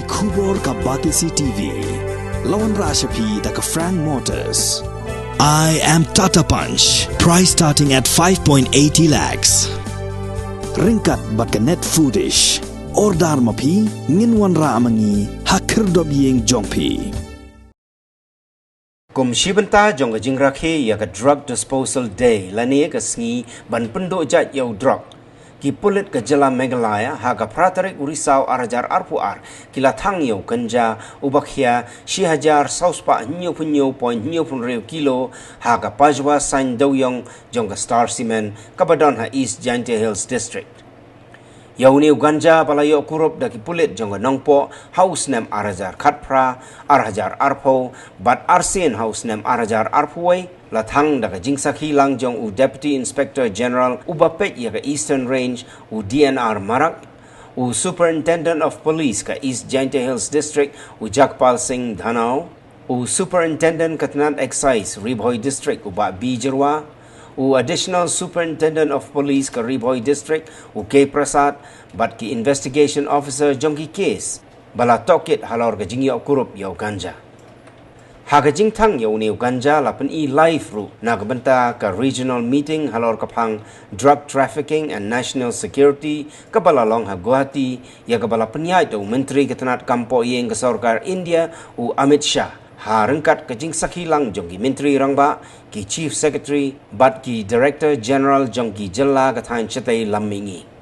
Kubor ka Batisi TV. Lawan Rashapi da ka Frank Motors. I am Tata Punch. Price starting at 5.80 lakhs. Ringkat bat ka net foodish. Ordar mapi nginwan ra amangi hakir dob yeng jongpi. Kum shibanta jong jingrakhe ya ka drug disposal day lani ka sngi ban pendo jat yau drug ki Pulit ka jala Meghalaya ha ka pratarik urisau arajar arpuar kila Thang yau Ganja ubakhia 6000 sauspa nyo point nyo kilo ha ka Pajwa sain doyong jong ka Star Cement kabadon ha East Jaiñtia Hills District. Yau ni Ganja palayo kurup daki Pulit jong nongpo house nem arajar khatpra arajar arpo bat arsen house nem arajar arpuai la Thang daka jingsaki lang jong u Deputy Inspector General ubapet ya ka Eastern Range u DNR Marak u Superintendent of Police ka East Jaiñtia Hills District u Jakpal Singh Dhanau u Superintendent Katnat Excise Ribhoy District u ba Bijirwa u Additional Superintendent of Police ka Ribhoy District u K Prasad bat ki Investigation Officer jongki case bala tokit halor ka jingyo kurup yau Ganja. Haga jing Thang yau ni Ganja lapan i live ru nagbenta ka regional meeting halor kapang drug trafficking and national security ka balalong ha Guwahati ya ka bala penyai tu Menteri Ketanat Kampo yeng ka Sarkar India u Amit Shah. Ha rengkat ke jing sakilang jong ki Menteri Rangba ki Chief Secretary bat ki Director General jong ki Jella ka Thain Chetai Lammingi.